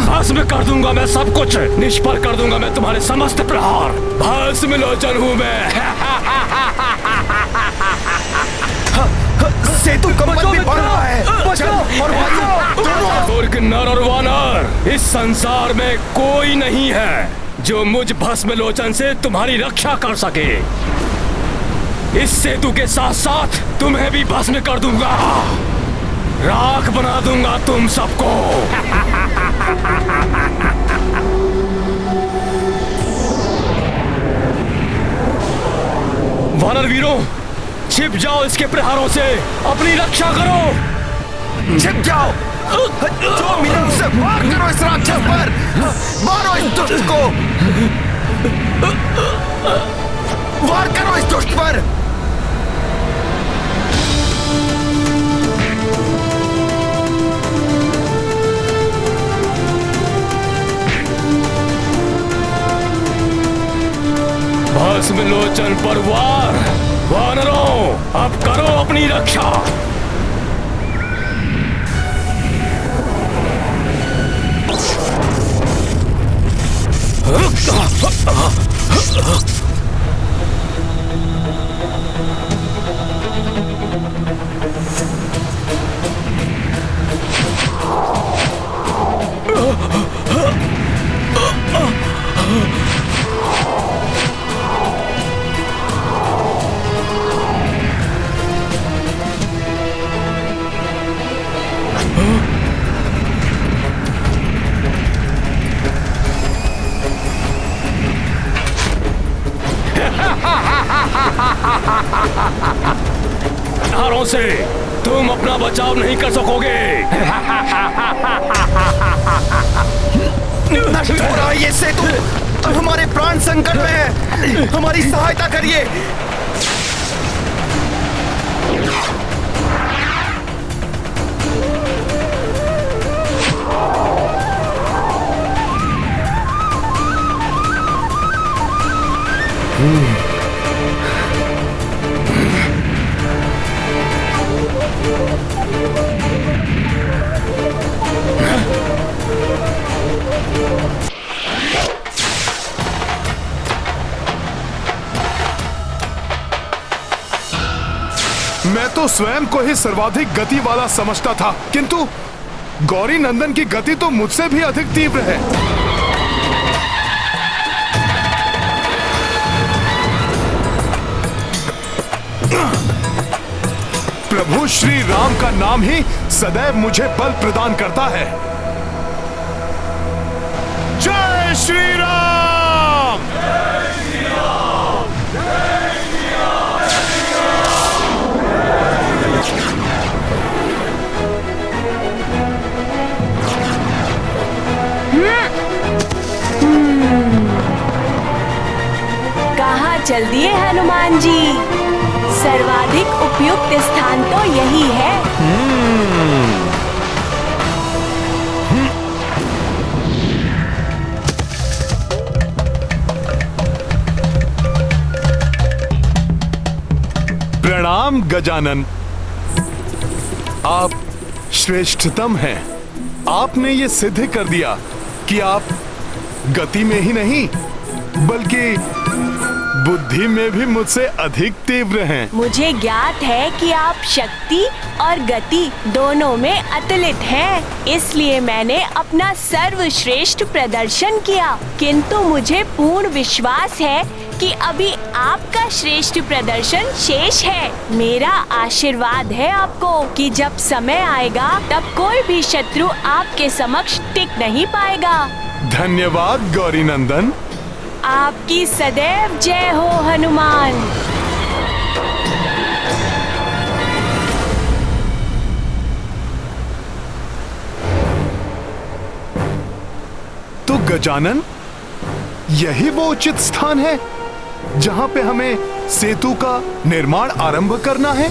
भस्म कर दूंगा मैं सब कुछ, निष्फल कर दूंगा मैं तुम्हारे समस्त प्रहार। भस्म लोचन हूँ मैं। सेतु कंपन भी बढ़ रहा है। और दुर्ग नर और वानर, इस संसार में कोई नहीं है जो मुझ भस्म लोचन से तुम्हारी रक्षा कर सके। इस सेतु के साथ साथ तुम्हें भी भस्म कर दूंगा, राख बना दूंगा तुम सबको। वानर वीरों, छिप जाओ इसके प्रहारों से, अपनी रक्षा करो। छिप जाओ, जो मिले उसे वार करो इस राक्षस पर, मारो इस दुष्ट को, वार करो इस दुष्ट पर। भस्म लोचन पर वार। वानरों, अब करो अपनी रक्षा। प्रहारों से तुम अपना बचाव नहीं कर सकोगे। नष्ट हो रहा है ये सेतु, अब हमारे प्राण संकट में है, हमारी सहायता करिए। मैं तो स्वयं को ही सर्वाधिक गति वाला समझता था, किंतु गौरी नंदन की गति तो मुझसे भी अधिक तीव्र है। प्रभु श्री राम का नाम ही सदैव मुझे बल प्रदान करता है। जय श्री राम! जय श्री राम! जय श्री कहाँ चल दिए हनुमान जी? सर्वाधिक उपयुक्त स्थान तो यही है। प्रणाम गजानन, आप श्रेष्ठतम हैं। आपने ये सिद्ध कर दिया कि आप गति में ही नहीं बल्कि बुद्धि में भी मुझसे अधिक तीव्र हैं। मुझे ज्ञात है कि आप शक्ति और गति दोनों में अतुलित हैं, इसलिए मैंने अपना सर्वश्रेष्ठ प्रदर्शन किया। किंतु मुझे पूर्ण विश्वास है कि अभी आपका श्रेष्ठ प्रदर्शन शेष है। मेरा आशीर्वाद है आपको कि जब समय आएगा तब कोई भी शत्रु आपके समक्ष टिक नहीं पाएगा। धन्यवाद गौरी नंदन। आपकी सदैव जय हो हनुमान। तो गजानन, यही वो उचित स्थान है जहां पे हमें सेतु का निर्माण आरंभ करना है?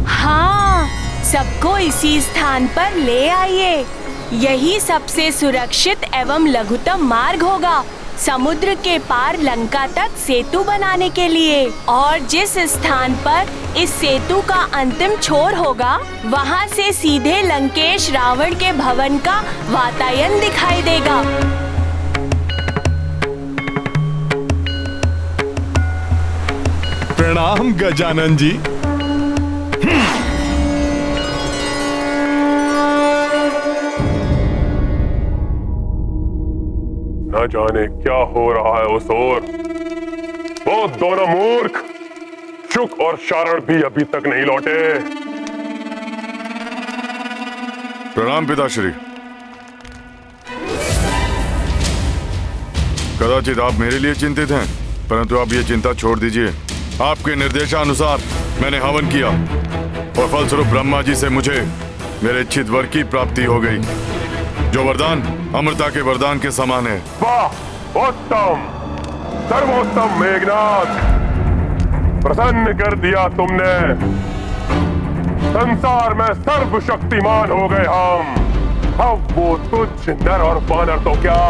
हाँ, सबको इसी स्थान पर ले आइए। यही सबसे सुरक्षित एवं लघुतम मार्ग होगा। समुद्र के पार लंका तक सेतु बनाने के लिए। और जिस स्थान पर इस सेतु का अंतिम छोर होगा, वहाँ से सीधे लंकेश रावण के भवन का वातायन दिखाई देगा। प्रणाम गजानन जी। न जाने क्या हो रहा है उस ओर। वो दोनों मूर्ख शुक और शारण भी अभी तक नहीं लौटे। प्रणाम पिताश्री। कदाचित आप मेरे लिए चिंतित हैं, परंतु आप ये चिंता छोड़ दीजिए। आपके निर्देशानुसार मैंने हवन किया और फलस्वरूप ब्रह्मा जी से मुझे मेरे इच्छित वर की प्राप्ति हो गई, जो वरदान अमृता के वरदान के समान है। वाह, उत्तम, सर्वोत्तम मेघनाथ, प्रसन्न कर दिया तुमने। संसार में सर्वशक्तिमान हो गए हम। अब वो तुच्छ नर और वानर तो क्या,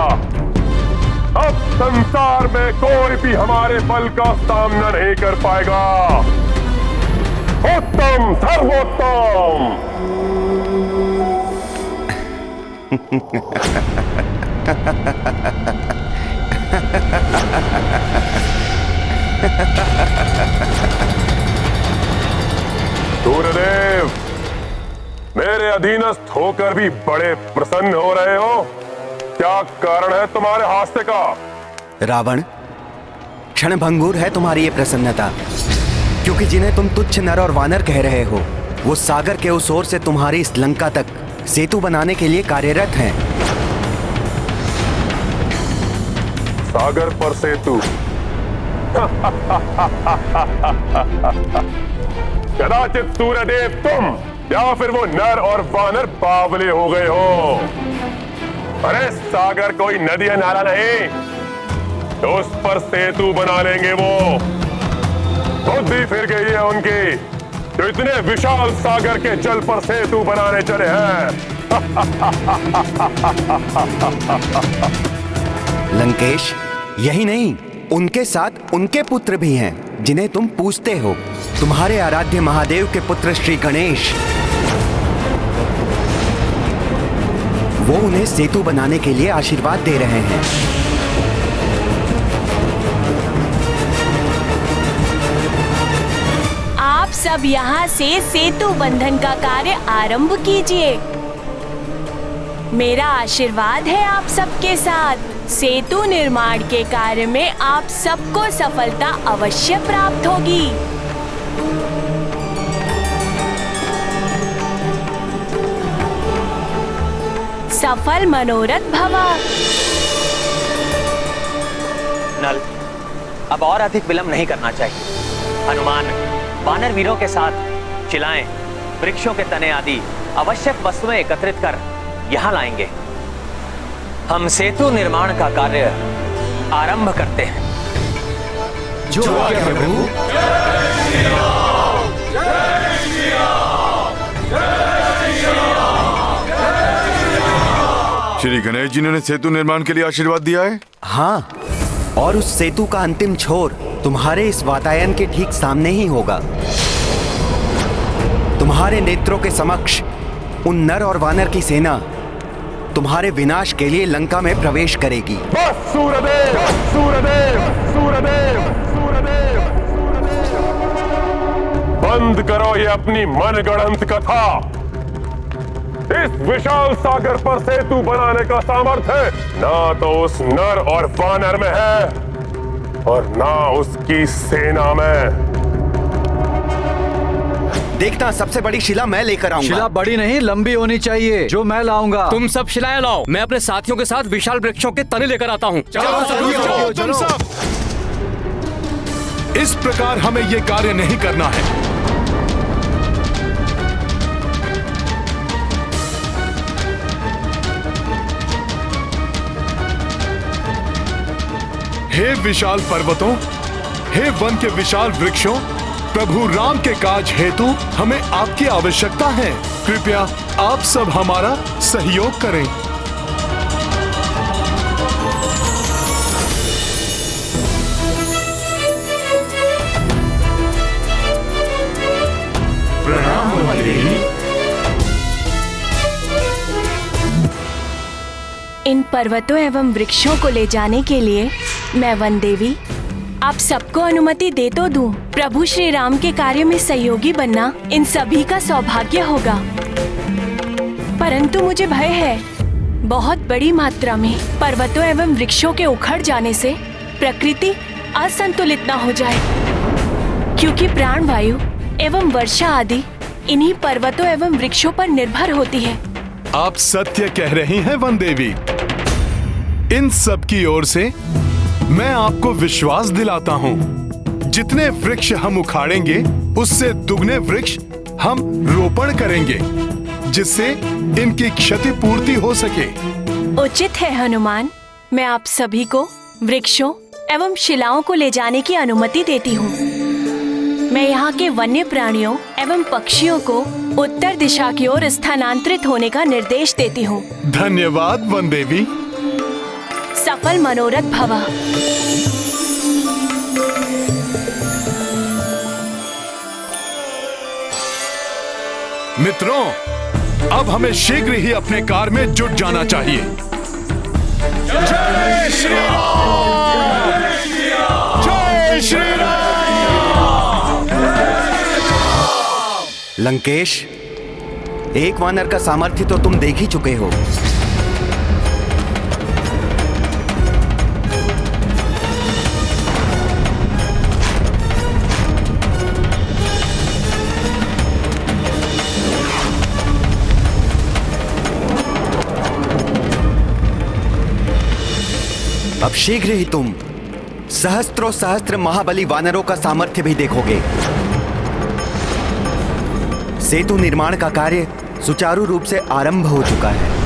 अब संसार में कोई भी हमारे बल का सामना नहीं कर पाएगा। उत्तम, सर्वोत्तम। सूर्यदेव, मेरे अधीनस्थ होकर भी बड़े प्रसन्न हो रहे हो। क्या कारण है तुम्हारे हास्य का? रावण, क्षणभंगुर है तुम्हारी ये प्रसन्नता, क्योंकि जिन्हें तुम तुच्छ नर और वानर कह रहे हो, वो सागर के उस ओर से तुम्हारी इस लंका तक सेतु बनाने के लिए कार्यरत हैं। सागर पर सेतु? कदाचित सूर्यदेव तुम या फिर वो नर और वानर बावले हो गए हो। अरे सागर कोई नदी या नाला नहीं, तो उस पर सेतु बना लेंगे वो। बुद्धि फिर गई है उनकी, जो इतने विशाल सागर के जल पर सेतु बनाने चले हैं। लंकेश, यही नहीं, उनके साथ उनके पुत्र भी हैं, जिन्हें तुम पूजते हो। तुम्हारे आराध्य महादेव के पुत्र श्री गणेश, वो उन्हें सेतु बनाने के लिए आशीर्वाद दे रहे हैं। आप सब यहाँ से सेतु बंधन का कार्य आरंभ कीजिए। मेरा आशीर्वाद है आप सबके साथ। सेतु निर्माण के कार्य में आप सबको सफलता अवश्य प्राप्त होगी। सफल मनोरथ भवा। नल, अब और अधिक विलंब नहीं करना चाहिए। हनुमान वानर वीरों के साथ शिलाएं, वृक्षों के तने आदि आवश्यक वस्तुएं एकत्रित कर यहाँ लाएंगे। हम सेतु निर्माण का कार्य आरंभ करते हैं। जो आज्ञा प्रभु। श्री गणेश जी ने सेतु निर्माण के लिए आशीर्वाद दिया है। हाँ, और उस सेतु का अंतिम छोर तुम्हारे इस वातायन के ठीक सामने ही होगा। तुम्हारे नेत्रों के समक्ष उन नर और वानर की सेना तुम्हारे विनाश के लिए लंका में प्रवेश करेगी। बस सूर्यदेव, सूर्यदेव, सूर्यदेव, सूर्यदेव, बंद करो ये अपनी मनगढ़ंत कथा। इस विशाल सागर पर सेतु बनाने का सामर्थ्य ना तो उस नर और वानर में है और ना उसकी सेना में। देखना, सबसे बड़ी शिला मैं लेकर आऊंगा। शिला बड़ी नहीं, लंबी होनी चाहिए, जो मैं लाऊंगा। तुम सब शिलाएं लाओ, मैं अपने साथियों के साथ विशाल वृक्षों के तने लेकर आता हूँ। तुम सब, इस प्रकार हमें ये कार्य नहीं करना है। हे विशाल पर्वतों, हे वन के विशाल वृक्षों, प्रभु राम के काज हेतु हमें आपकी आवश्यकता है। कृपया आप सब हमारा सहयोग करें। इन पर्वतों एवं वृक्षों को ले जाने के लिए मैं वन देवी आप सबको अनुमति दे तो दूं। प्रभु श्री राम के कार्य में सहयोगी बनना इन सभी का सौभाग्य होगा, परंतु मुझे भय है बहुत बड़ी मात्रा में पर्वतों एवं वृक्षों के उखड़ जाने से प्रकृति असंतुलित न हो जाए, क्योंकि प्राणवायु एवं वर्षा आदि इन्हीं पर्वतों एवं वृक्षों पर निर्भर होती है। आप सत्य कह रही हैं वन देवी। इन सब की ओर से मैं आपको विश्वास दिलाता हूँ, जितने वृक्ष हम उखाड़ेंगे उससे दुगने वृक्ष हम रोपण करेंगे, जिससे इनकी क्षतिपूर्ति हो सके। उचित है हनुमान, मैं आप सभी को वृक्षों एवं शिलाओं को ले जाने की अनुमति देती हूँ। मैं यहाँ के वन्य प्राणियों एवं पक्षियों को उत्तर दिशा की ओर स्थानांतरित होने का निर्देश देती हूँ। धन्यवाद वन देवी। सफल मनोरथ भवा। मित्रों, अब हमें शीघ्र ही अपने कार्य में जुट जाना चाहिए। जय श्री राम! जय श्री राम! लंकेश, एक वानर का सामर्थ्य तो तुम देख ही चुके हो। अब शीघ्र ही तुम सहस्त्रों सहस्त्र महाबली वानरों का सामर्थ्य भी देखोगे। सेतु निर्माण का कार्य सुचारू रूप से आरंभ हो चुका है।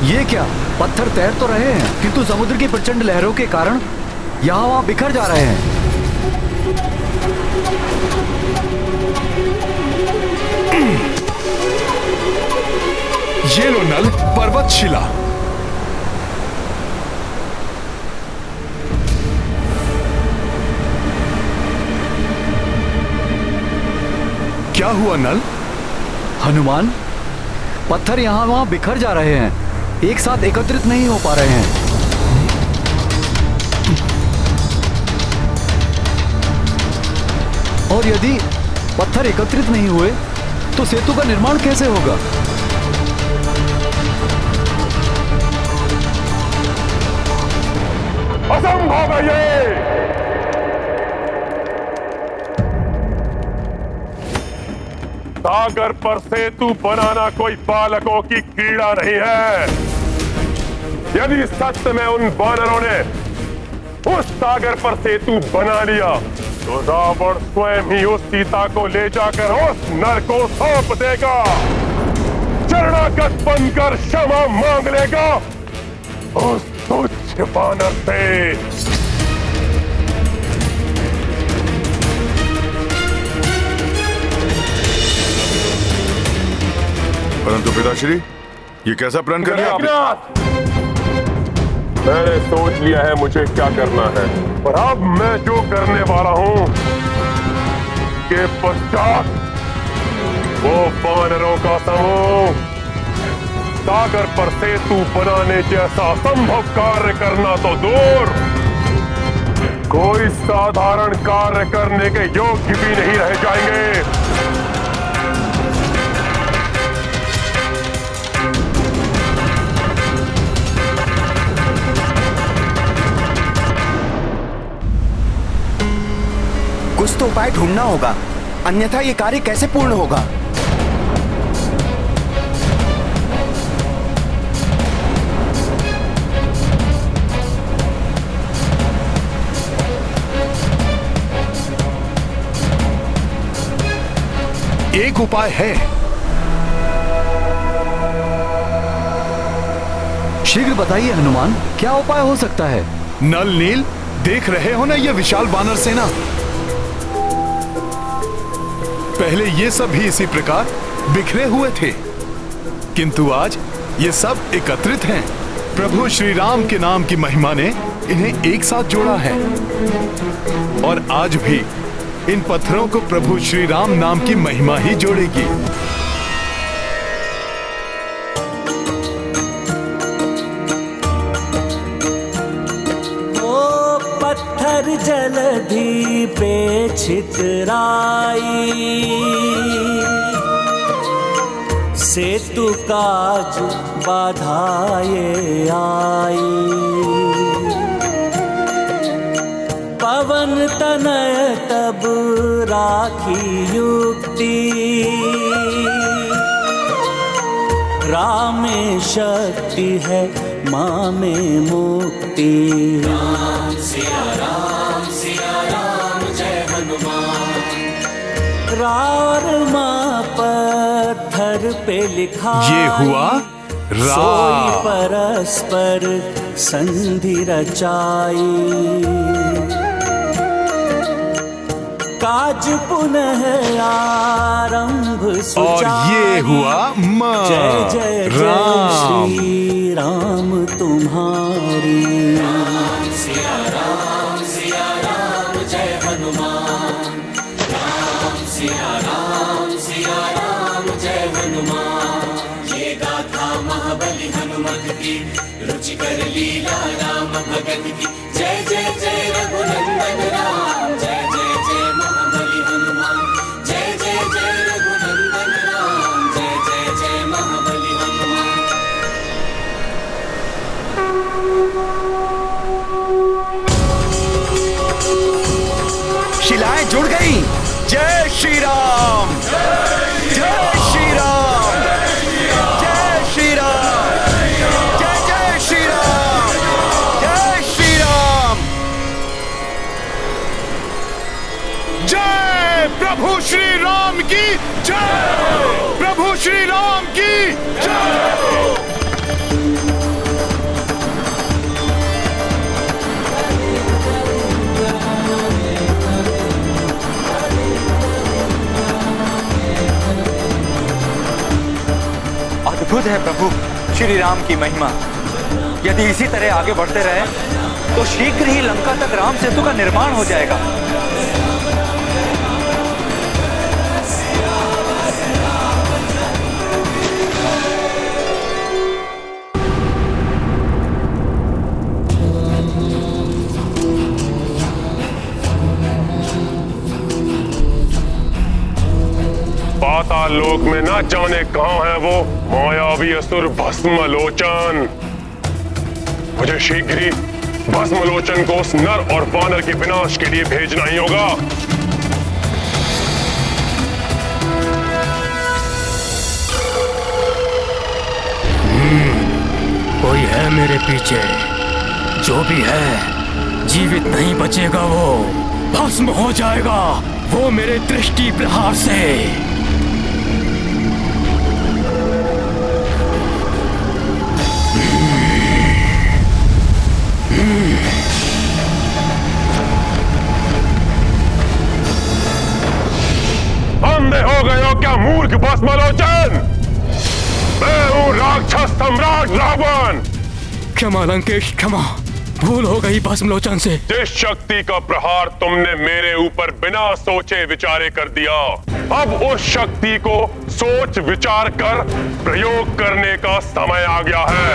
ये क्या, पत्थर तैर तो रहे हैं किंतु समुद्र की प्रचंड लहरों के कारण यहाँ वहाँ बिखर जा रहे हैं। ये लो नल, पर्वत शिला। क्या हुआ नल? हनुमान, पत्थर यहाँ वहाँ बिखर जा रहे हैं, एक साथ एकत्रित नहीं हो पा रहे हैं। और यदि पत्थर एकत्रित नहीं हुए तो सेतु का निर्माण कैसे होगा? असंभव है ये। सागर पर सेतु बनाना कोई बालकों की क्रीड़ा नहीं है। यदि सच में उन वानरों ने उस सागर पर सेतु बना लिया तो रावण स्वयं ही उस सीता को ले जाकर उस नर को सौंप देगा, शरणागत बनकर क्षमा मांग लेगा उस तुच्छ वानर से। परंतु पिताश्री, ये कैसा प्रण कर लिया आपने? मैंने सोच लिया है मुझे क्या करना है, और अब मैं जो करने वाला हूं के पश्चात वो वानरों का समूह सागर पर सेतु बनाने जैसा असंभव कार्य करना तो दूर, कोई साधारण कार्य करने के योग्य भी नहीं रह जाएंगे। कुछ तो उपाय ढूंढना होगा, अन्यथा ये कार्य कैसे पूर्ण होगा। एक उपाय है। शीघ्र बताइए हनुमान, क्या उपाय हो सकता है? नल नील, देख रहे हो ना ये विशाल वानर सेना? पहले ये सब भी इसी प्रकार बिखरे हुए थे, किंतु आज ये सब एकत्रित हैं। प्रभु श्री राम के नाम की महिमा ने इन्हें एक साथ जोड़ा है, और आज भी इन पत्थरों को प्रभु श्री राम नाम की महिमा ही जोड़ेगी। पत्थर जलधि पे छितराई, सेतु काज बाधाए आई। पवन तनय तब राखी युक्ति, राम में शक्ति है माँ में मुक्ति। राम सिया राम जय हनुमान। राम पत्थर पे लिखा ये हुआ सोई परस्पर संधि रचाई। काज पुनः आरंभ और ये हुआ माँ। जय जय जय श्री राम तुम्हारी। राम सिया राम जय हनुमान। राम सिया राम जय हनुमान। ये गाथा महाबली हनुमत की, रुचि कर लीला राम भगत की। जय जय जय रघुनंदन राम, जय जय जय महाबली हनुमान। जय जय जय रघुनंदन राम, जय जय जय महाबली हनुमान। शिलाएं जुड़ गई। जय श्री राम, जय श्री राम, जय श्री राम, जय जय श्री राम, जय श्री राम। जय प्रभु श्री राम की जय, प्रभु श्री राम की जय। अद्भुत है प्रभु श्री राम की महिमा। यदि इसी तरह आगे बढ़ते रहे तो शीघ्र ही लंका तक राम सेतु का निर्माण हो जाएगा। पाताल लोक में ना जाने कहां है वो मायावी असुर भस्मलोचन। मुझे शीघ्र ही भस्मलोचन को उस नर और वानर के विनाश के लिए भेजना ही होगा। कोई है मेरे पीछे, जो भी है जीवित नहीं बचेगा, वो भस्म हो जाएगा, वो मेरे दृष्टि प्रहार से। अंधे हो गए हो क्या मूर्ख भस्मलोचन? मैं हूं राक्षस सम्राट रावण। क्षमा लंकेश, क्षमा, भूल हो गई भस्मलोचन से। जिस शक्ति का प्रहार तुमने मेरे ऊपर बिना सोचे विचारे कर दिया, अब उस शक्ति को सोच विचार कर प्रयोग करने का समय आ गया है।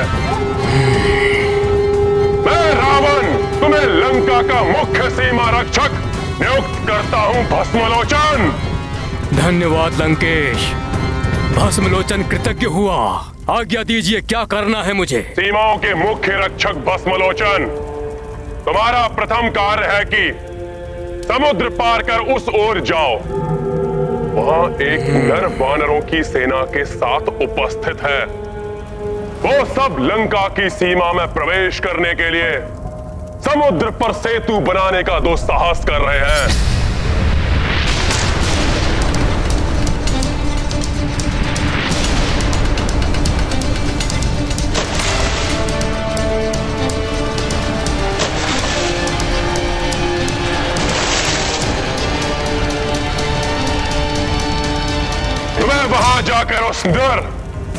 मैं रावण तुम्हें लंका का मुख्य सीमा रक्षक नियुक्त करता हूं भस्मलोचन। धन्यवाद लंकेश, भस्मलोचन कृतज्ञ हुआ। आज्ञा दीजिए, क्या करना है मुझे? सीमाओं के मुख्य रक्षक भस्मलोचन, तुम्हारा प्रथम कार्य है कि समुद्र पार कर उस ओर जाओ। वहां एक नर वानरों की सेना के साथ उपस्थित है। वो सब लंका की सीमा में प्रवेश करने के लिए समुद्र पर सेतु बनाने का दुस्साहस कर रहे हैं। वहां जाकर उस नर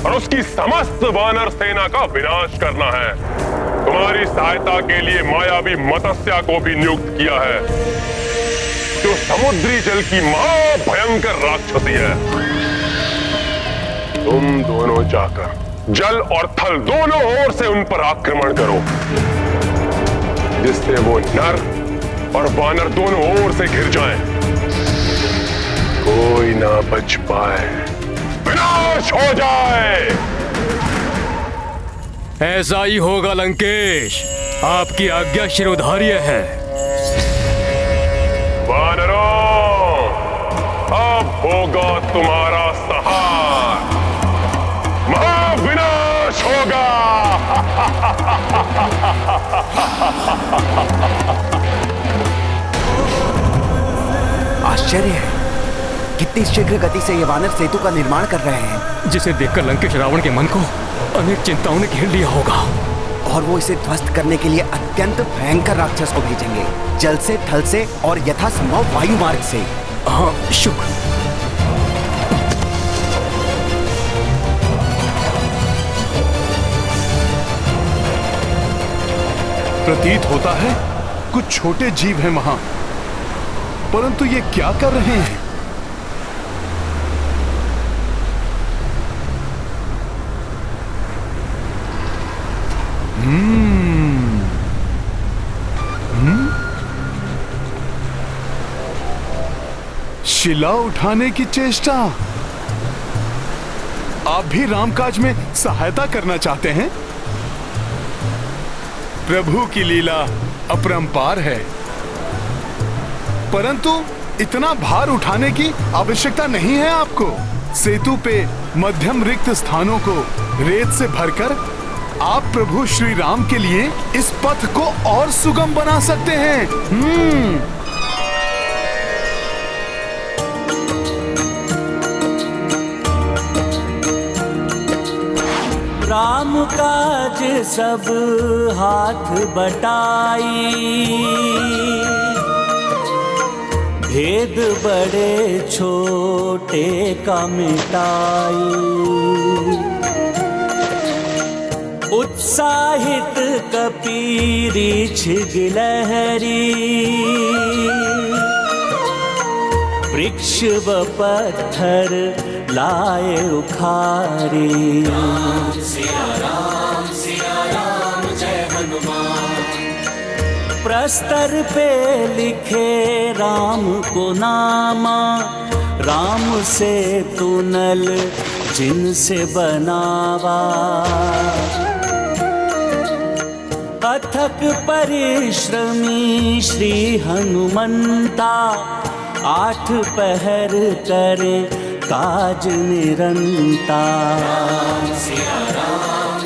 और उसकी समस्त वानर सेना का विनाश करना है। तुम्हारी सहायता के लिए मायावी मत्स्या को भी नियुक्त किया है, जो समुद्री जल की महा भयंकर राक्षसी है। तुम दोनों जाकर जल और थल दोनों ओर से उन पर आक्रमण करो, जिससे वो नर और वानर दोनों ओर से घिर जाएं। कोई ना बच पाए, विनाश हो जाए। ऐसा ही होगा लंकेश, आपकी आज्ञा शिरोधार्य है। वानरों, अब होगा तुम्हारा सहार, महाविनाश होगा। आश्चर्य है, कितनी शीघ्र गति से ये वानर सेतु का निर्माण कर रहे हैं, जिसे देखकर लंकेश रावण के मन को अनेक चिंताओं ने घेर लिया होगा। और वो इसे ध्वस्त करने के लिए अत्यंत भयंकर राक्षस को भेजेंगे, जल से, थल से और यथासंभव वायु मार्ग से। हाँ शुक्र। प्रतीत होता है कुछ छोटे जीव हैं वहां, परंतु ये क्या कर रहे हैं? शिला उठाने की चेष्टा। आप भी रामकाज में सहायता करना चाहते हैं? प्रभु की लीला अपरंपार है, परंतु इतना भार उठाने की आवश्यकता नहीं है आपको। सेतु पे मध्यम रिक्त स्थानों को रेत से भरकर आप प्रभु श्री राम के लिए इस पथ को और सुगम बना सकते हैं। राम काज सब हाथ बटाई, भेद बड़े छोटे का मिटाई। उत्साहित कपीरीछ गिलहरी, वृक्ष व पत्थर लाए उखारी। सिया राम जय हनुमान। प्रस्तर पे लिखे राम को नामा, राम से तुनल जिनसे बनावा। अथक परिश्रमी श्री हनुमंता, 8 पहर करे काज निरंता। सिया राम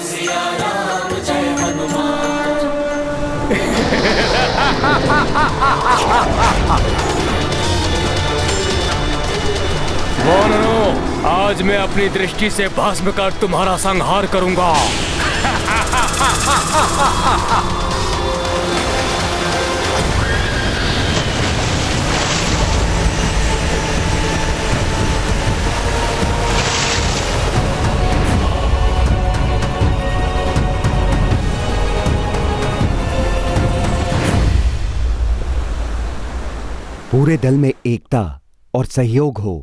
जय हनुमान। वानरों, आज मैं अपनी दृष्टि से भस्म कर तुम्हारा संहार करूंगा। पूरे दल में एकता और सहयोग हो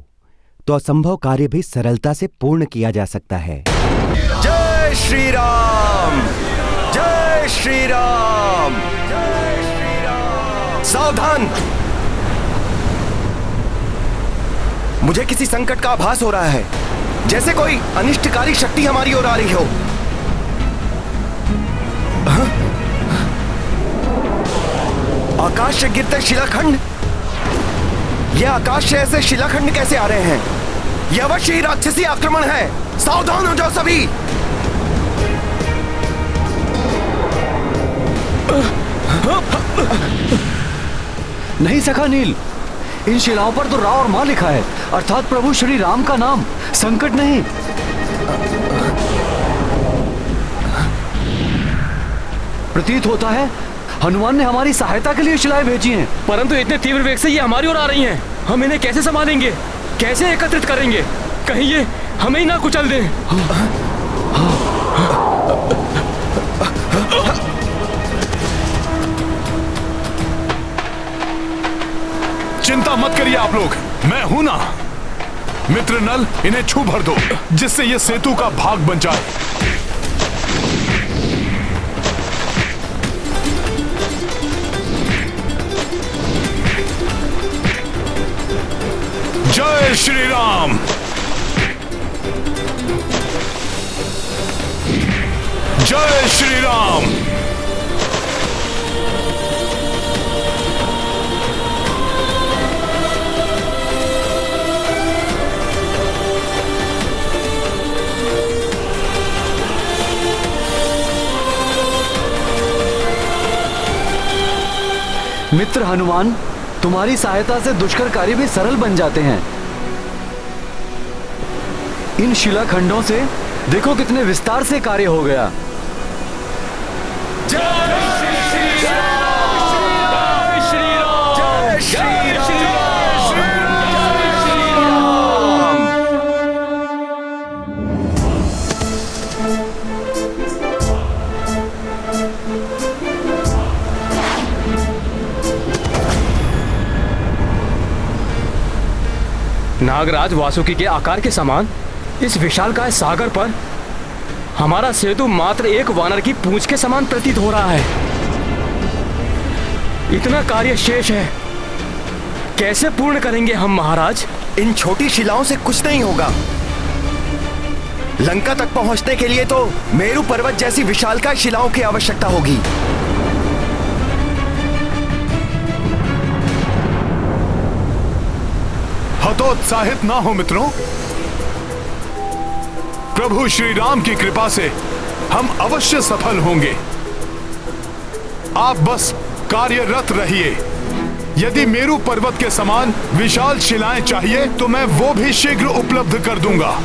तो असंभव कार्य भी सरलता से पूर्ण किया जा सकता है। जय श्री राम, जय श्री राम, जय श्री राम। सावधान, मुझे किसी संकट का आभास हो रहा है, जैसे कोई अनिष्टकारी शक्ति हमारी ओर आ रही हो। आकाश से गिरते शिलाखंड, ये आकाश से ऐसे शिलाखंड कैसे आ रहे हैं? ये अवश्य ही राक्षसी आक्रमण है। सावधान हो जाओ सभी। नहीं सखा नील, इन शिलाओं पर तो रा और मां लिखा है, अर्थात प्रभु श्री राम का नाम। संकट नहीं। प्रतीत होता है हनुमान ने हमारी सहायता के लिए शिलाएं भेजी हैं। परंतु इतने तीव्र वेग से ये हमारी ओर आ रही हैं। हम इन्हें कैसे संभालेंगे, कैसे एकत्रित करेंगे? कहीं ये हमें ही ना कुचल दें। चिंता मत करिए आप लोग, मैं हूं ना। मित्र नल, इन्हें छू भर दो जिससे ये सेतु का भाग बन जाए। जय श्री राम। जय श्री राम। मित्र हनुमान, तुम्हारी सहायता से दुष्कर कार्य भी सरल बन जाते हैं। इन शिलाखंडों से देखो कितने विस्तार से कार्य हो गया। नागराज वासुकी के आकार के समान इस विशालकाय सागर पर हमारा सेतु मात्र एक वानर की पूंछ के समान प्रतीत हो रहा है। इतना कार्य शेष है, कैसे पूर्ण करेंगे हम महाराज? इन छोटी शिलाओं से कुछ नहीं होगा। लंका तक पहुंचने के लिए तो मेरु पर्वत जैसी विशालकाय शिलाओं की आवश्यकता होगी। हतोत्साहित ना हो मित्रों, प्रभु श्री राम की कृपा से हम अवश्य सफल होंगे। आप बस कार्यरत रहिए। यदि मेरु पर्वत के समान विशाल शिलाएं चाहिए तो मैं वो भी शीघ्र उपलब्ध कर दूंगा।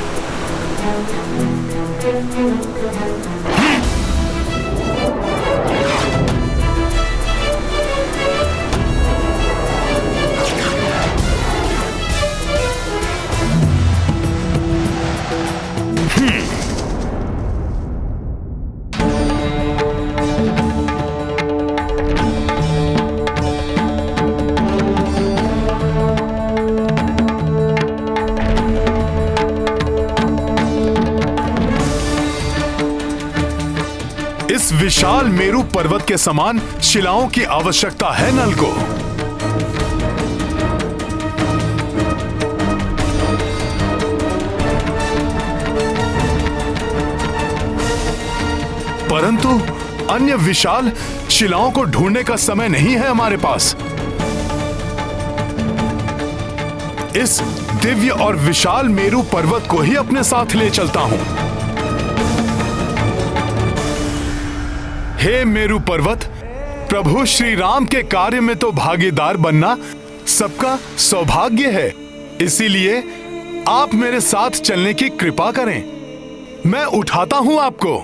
इस विशाल मेरु पर्वत के समान शिलाओं की आवश्यकता है नल को। परंतु अन्य विशाल शिलाओं को ढूंढने का समय नहीं है हमारे पास। इस दिव्य और विशाल मेरु पर्वत को ही अपने साथ ले चलता हूं। हे मेरु पर्वत, प्रभु श्री राम के कार्य में तो भागीदार बनना सबका सौभाग्य है। इसीलिए आप मेरे साथ चलने की कृपा करें। मैं उठाता हूं आपको।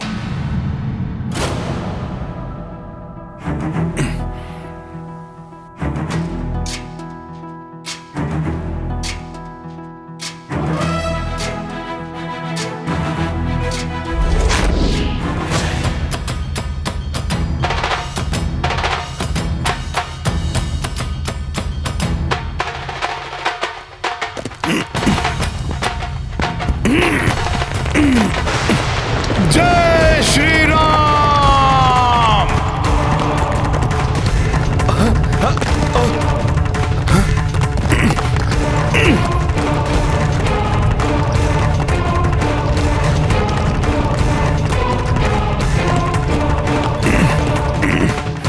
जय श्री राम।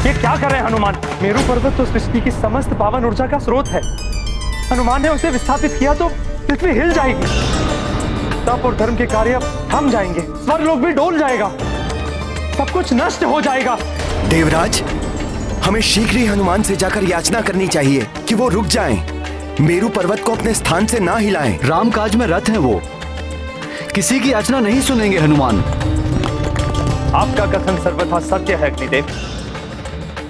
ये क्या कर रहे हैं हनुमान? मेरु पर्वत तो सृष्टि की समस्त पावन ऊर्जा का स्रोत है। हनुमान ने उसे विस्थापित किया तो पृथ्वी हिल जाएगी। तप और धर्म के कार्य थम जाएंगे, स्वर्गलोक भी डोल जाएगा, सब कुछ नष्ट हो जाएगा। देवराज, हमें शीघ्र ही हनुमान से जाकर याचना करनी चाहिए कि वो रुक जाएं, मेरु पर्वत को अपने स्थान से ना हिलाएं। राम काज में रत हैं वो, किसी की याचना नहीं सुनेंगे हनुमान। आपका कथन सर्वथा सत्य है अग्निदेव।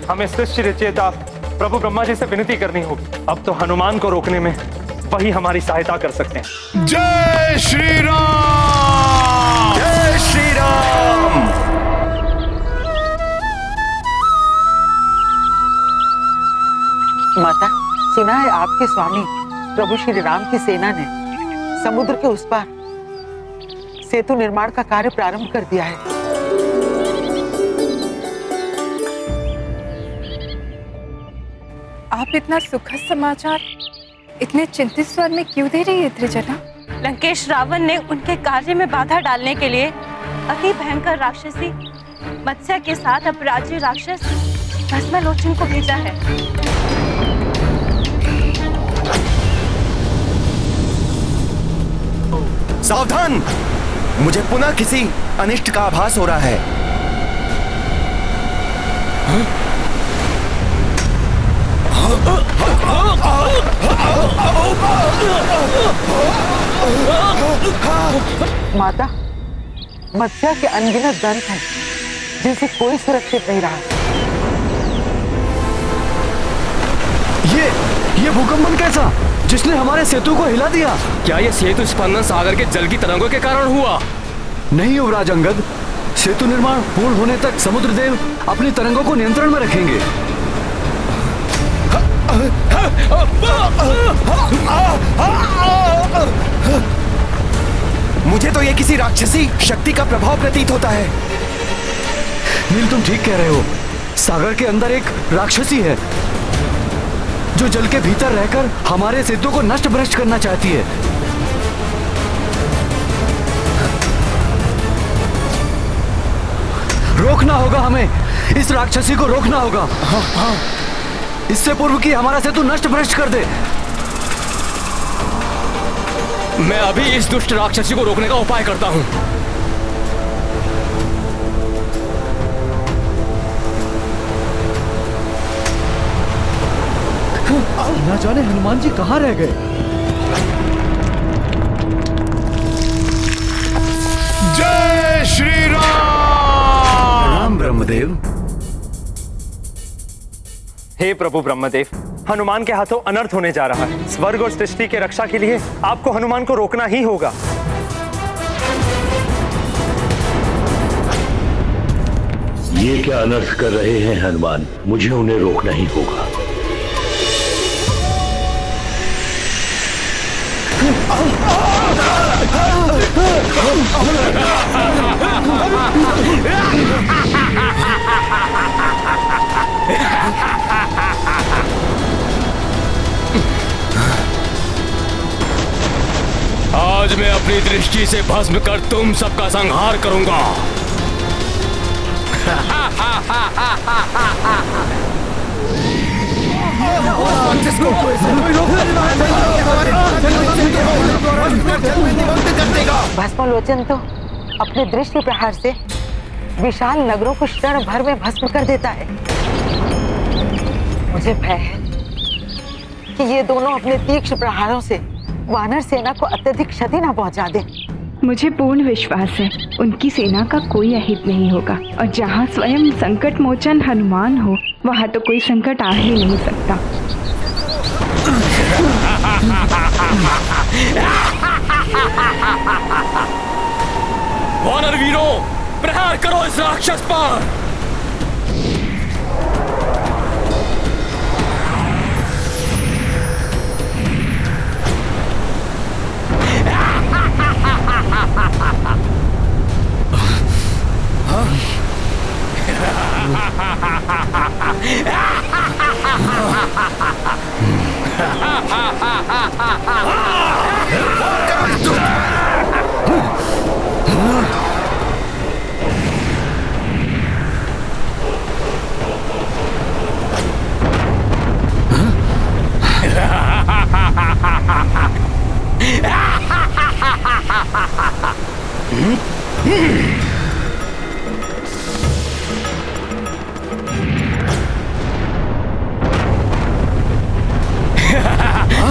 हमें सृष्टि रचयिता प्रभु ब्रह्मा जी से विनती करनी होगी। अब तो हनुमान को रोकने में वही हमारी सहायता कर सकते हैं। जय श्री राम! जय श्री राम! माता, सुना है आपके स्वामी प्रभु श्री राम की सेना ने समुद्र के उस पार सेतु निर्माण का कार्य प्रारंभ कर दिया है। आप इतना सुखद समाचार इतने चिंतित स्वर में क्यों दे रही है त्रिजना? लंकेश रावण ने उनके कार्य में बाधा डालने के लिए अति भयंकर राक्षसी मत्स्य के साथ अपराज्य राक्षस भस्मलोचन को भेजा है। सावधान! मुझे पुनः किसी अनिष्ट का आभास हो रहा है। माता, मत्स्य के अनगिनत दंत हैं जिनसे कोई सुरक्षित नहीं रहा। ये भूकंपन कैसा, जिसने हमारे सेतु को हिला दिया? क्या ये सेतु स्पंदन सागर के जल की तरंगों के कारण हुआ? नहीं युवराज अंगद, सेतु निर्माण पूर्ण होने तक समुद्र देव अपनी तरंगों को नियंत्रण में रखेंगे। मुझे तो ये किसी राक्षसी शक्ति का प्रभाव प्रतीत होता है। नील, तुम ठीक कह रहे हो। सागर के अंदर एक राक्षसी है जो जल के भीतर रहकर हमारे सेतु को नष्ट भ्रष्ट करना चाहती है। रोकना होगा हमें, इस राक्षसी को रोकना होगा। हाँ। इससे पूर्व कि हमारा सेतु नष्ट भ्रष्ट कर दे। मैं अभी इस दुष्ट राक्षसी को रोकने का उपाय करता हूँ। ना जाने हनुमान जी कहाँ रह गए। जय श्री राम! राम ब्रह्मदेव। हे प्रभु ब्रह्मदेव, हनुमान के हाथों अनर्थ होने जा रहा है। स्वर्ग और सृष्टि के रक्षा के लिए आपको हनुमान को रोकना ही होगा। ये क्या अनर्थ कर रहे हैं हनुमान? मुझे उन्हें रोकना ही होगा। आज मैं अपनी दृष्टि से भस्म कर तुम सबका संहार करूंगा। भस्मलोचन तो अपने दृष्टि प्रहार से विशाल नगरों को क्षण भर में भस्म कर देता है। मुझे भय है कि ये दोनों अपने तीक्ष्ण प्रहारों से वानर सेना को अत्यधिक क्षति न पहुंचा दे। मुझे पूर्ण विश्वास है उनकी सेना का कोई अहित नहीं होगा, और जहाँ स्वयं संकट मोचन हनुमान हो वहाँ तो कोई संकट आ ही नहीं सकता। वानर वीरों, प्रहार करो इस राक्षस पर।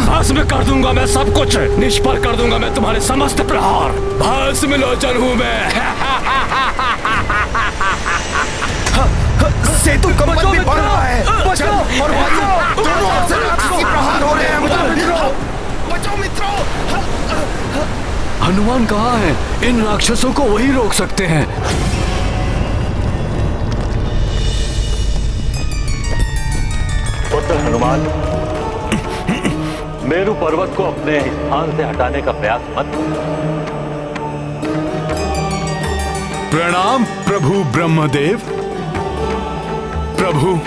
भस्म कर दूंगा मैं सब कुछ, निष्फल कर दूंगा मैं तुम्हारे समस्त प्रहार। भस्म लोचन हूं मैं। सेतु कंपन भी बढ़ रहा है। जल और वायु दोनों ओर से राक्षसी प्रहार हो रहे हैं। मुझे बचाओ, हनुमान कहाँ हैं? इन राक्षसों को वही रोक सकते हैं। पुत्र हनुमान, मेरु पर्वत को अपने स्थान से हटाने का प्रयास मत करो। प्रणाम प्रभु ब्रह्मदेव। प्रभु,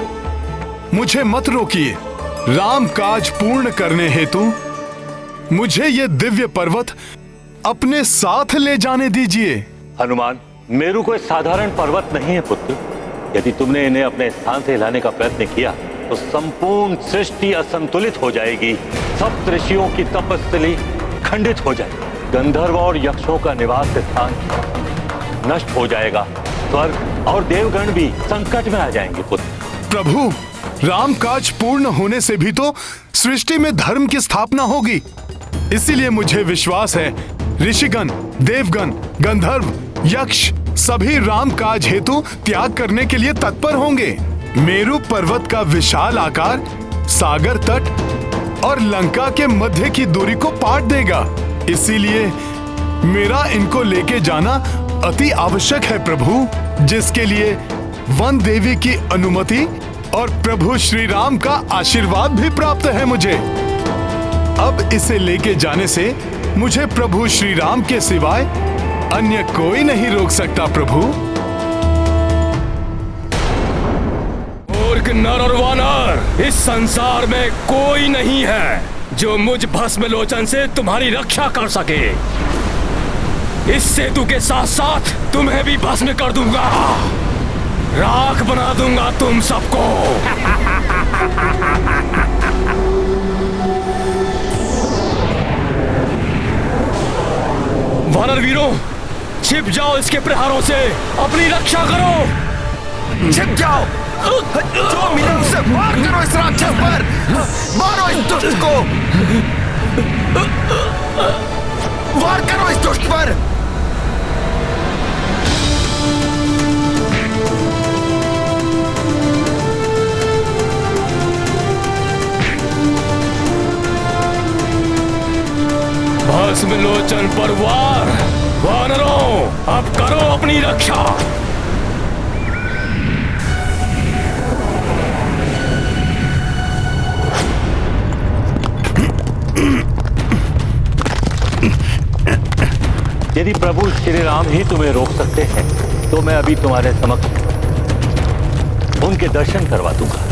मुझे मत रोकिए। राम काज पूर्ण करने हेतु मुझे ये दिव्य पर्वत अपने साथ ले जाने दीजिए। हनुमान, मेरु कोई साधारण पर्वत नहीं है पुत्र। यदि तुमने इन्हें अपने स्थान से हिलाने का प्रयत्न किया तो संपूर्ण सृष्टि असंतुलित हो जाएगी। सब ऋषियों की तपस्थली खंडित हो जाएगी। गंधर्व और यक्षों का निवास स्थान नष्ट हो जाएगा। स्वर्ग और देवगण भी संकट में आ जाएंगे पुत्र। प्रभु, राम काज पूर्ण होने से भी तो सृष्टि में धर्म की स्थापना होगी। इसीलिए मुझे विश्वास है ऋषिगण, देवगण, गंधर्व, यक्ष सभी राम काज हेतु त्याग करने के लिए तत्पर होंगे। मेरु पर्वत का विशाल आकार सागर तट और लंका के मध्य की दूरी को पाट देगा। इसीलिए मेरा इनको लेके जाना अति आवश्यक है प्रभु, जिसके लिए वन देवी की अनुमति और प्रभु श्री राम का आशीर्वाद भी प्राप्त है मुझे। अब इसे लेके जाने से मुझे प्रभु श्री राम के सिवाय अन्य कोई नहीं रोक सकता प्रभु। मूर्ख नर और वानर, इस संसार में कोई नहीं है जो मुझ भस्म लोचन से तुम्हारी रक्षा कर सके। इस सेतु के साथ साथ तुम्हें भी भस्म कर दूंगा, राख बना दूंगा तुम सबको। वानर वीरों, छिप जाओ इसके प्रहारों से, अपनी रक्षा करो। छिप जाओ, जो मिले उसे वार करो इस राक्षस पर, मारो इस दुष्ट को, वार करो इस दुष्ट पर। भस्म लोचन पर वार। वानरों, अब करो अपनी रक्षा। यदि प्रभु श्री राम ही तुम्हें रोक सकते हैं तो मैं अभी तुम्हारे समक्ष उनके दर्शन करवा दूंगा।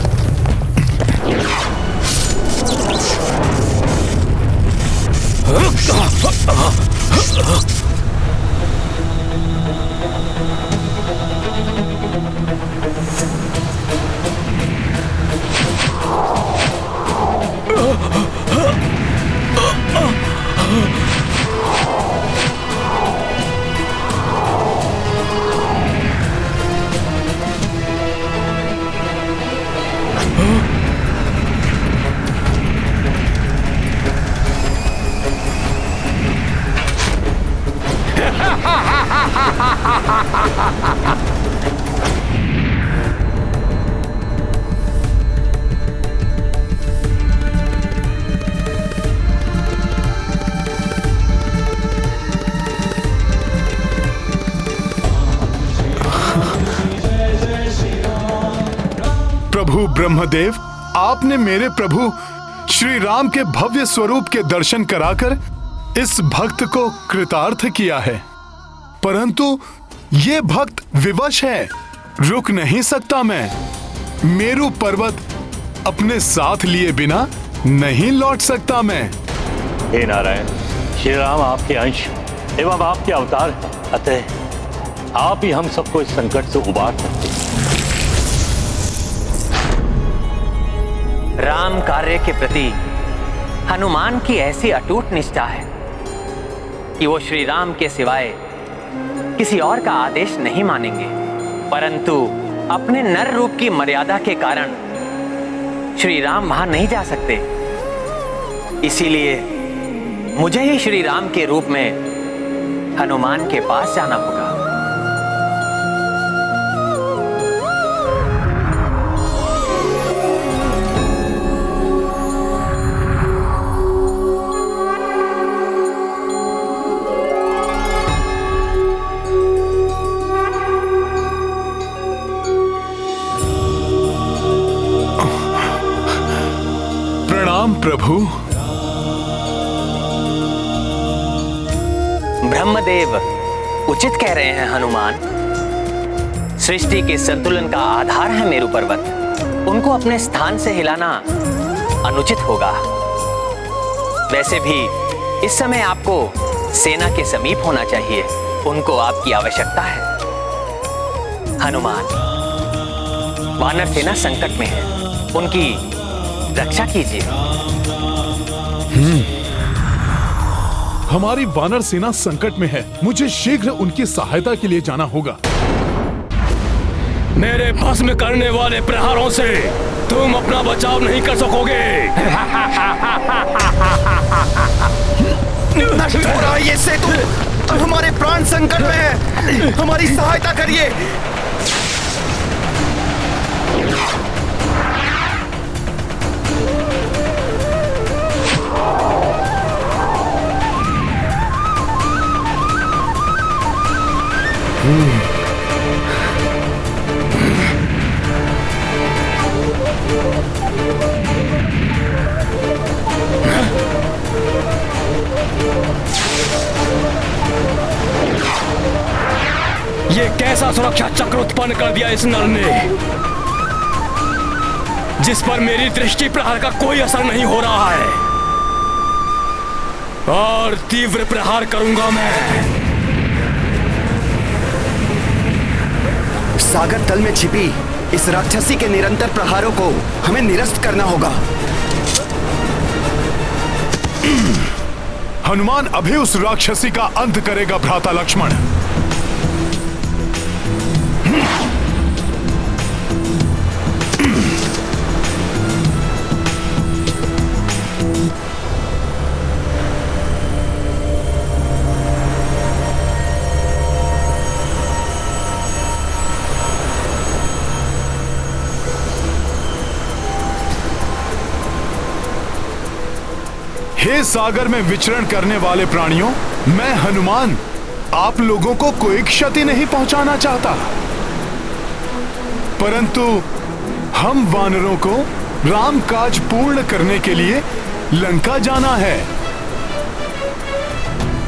प्रभु ब्रह्मदेव, आपने मेरे प्रभु श्री राम के भव्य स्वरूप के दर्शन कराकर इस भक्त को कृतार्थ किया है, परंतु ये भक्त विवश है, रुक नहीं सकता मैं। मेरु पर्वत अपने साथ लिए बिना नहीं लौट सकता मैं। हे नारायण, श्री राम आपके अंश एवं आपके अवतार हैं, अतः आप ही हम सबको इस संकट से उबार सकते हैं। राम कार्य के प्रति हनुमान की ऐसी अटूट निष्ठा है कि वो श्री राम के सिवाय किसी और का आदेश नहीं मानेंगे, परंतु अपने नर रूप की मर्यादा के कारण श्री राम वहां नहीं जा सकते। इसीलिए मुझे ही श्री राम के रूप में हनुमान के पास जाना होगा। ब्रह्मदेव उचित कह रहे हैं हनुमान। सृष्टि के संतुलन का आधार है मेरु पर्वत। उनको अपने स्थान से हिलाना अनुचित होगा। वैसे भी इस समय आपको सेना के समीप होना चाहिए। उनको आपकी आवश्यकता है। हनुमान, वानर सेना संकट में है, उनकी रक्षा कीजिए। हमारी वानर सेना संकट में है। मुझे शीघ्र उनकी सहायता के लिए जाना होगा। मेरे भस्म करने वाले प्रहारों से तुम अपना बचाव नहीं कर सकोगे। नष्ट हो रहा है ये सेतु। हमारे प्राण संकट में है। हमारी सहायता करिए। ये कैसा सुरक्षा चक्र उत्पन्न कर दिया इस नर ने, जिस पर मेरी दृष्टि प्रहार का कोई असर नहीं हो रहा है। और तीव्र प्रहार करूंगा मैं। सागर तल में छिपी इस राक्षसी के निरंतर प्रहारों को हमें निरस्त करना होगा। हनुमान अभी उस राक्षसी का अंत करेगा भ्राता लक्ष्मण। हे सागर में विचरण करने वाले प्राणियों, मैं हनुमान आप लोगों को कोई क्षति नहीं पहुंचाना चाहता, परंतु हम वानरों को राम काज पूर्ण करने के लिए लंका जाना है।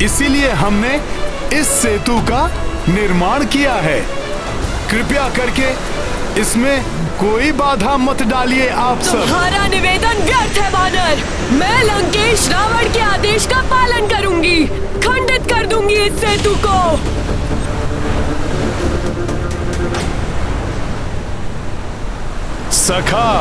इसीलिए हमने इस सेतु का निर्माण किया है। कृपया करके इसमें कोई बाधा मत डालिए आप सब। तुम्हारा निवेदन व्यर्थ है वानर। मैं लंकेश रावण के आदेश का पालन करूंगी। खंडित कर दूंगी इस सेतु को। सखा,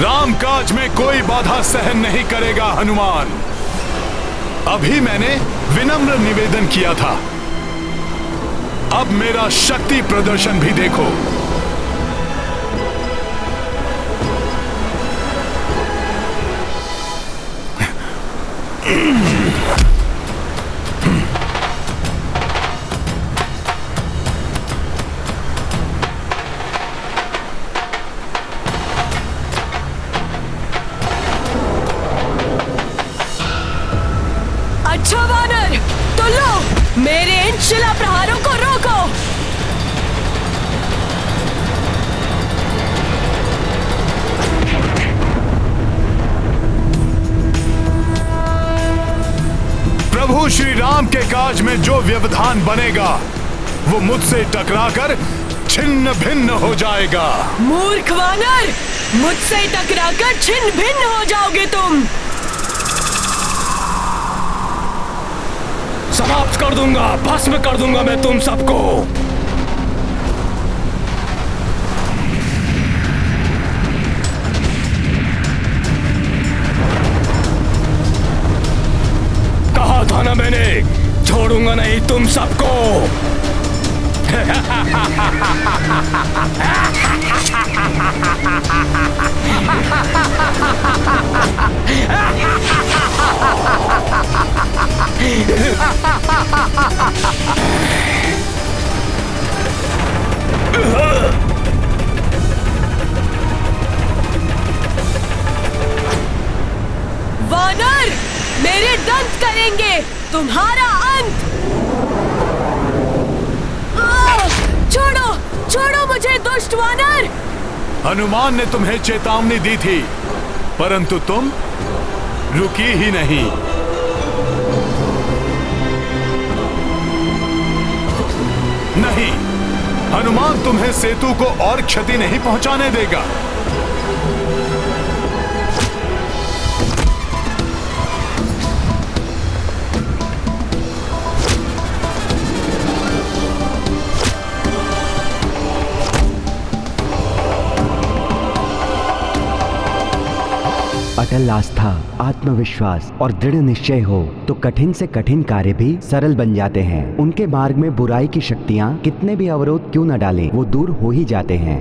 राम काज में कोई बाधा सहन नहीं करेगा हनुमान। अभी मैंने विनम्र निवेदन किया था, अब मेरा शक्ति प्रदर्शन भी देखो। अच्छा वानर, तो लो मेरे इन शिला प्रहारों को रोको। प्रभु श्री राम के काज में जो व्यवधान बनेगा वो मुझसे टकराकर छिन्न भिन्न हो जाएगा। मूर्ख वानर, मुझसे टकराकर छिन्न भिन्न हो जाओगे तुम। समाप्त कर दूंगा, भस्म कर दूंगा मैं तुम सबको। कहा था ना मैंने, छोड़ूंगा नहीं तुम सबको। वानर, मेरे दंत करेंगे तुम्हारा अंत। छोड़ो, छोड़ो मुझे दुष्ट वानर। हनुमान ने तुम्हें चेतावनी दी थी, परंतु तुम रुकी ही नहीं। नहीं, हनुमान तुम्हें सेतु को और क्षति नहीं पहुंचाने देगा। अटल आस्था, आत्मविश्वास और दृढ़ निश्चय हो तो कठिन से कठिन कार्य भी सरल बन जाते हैं। उनके मार्ग में बुराई की शक्तियाँ कितने भी अवरोध क्यों न डालें, वो दूर हो ही जाते हैं।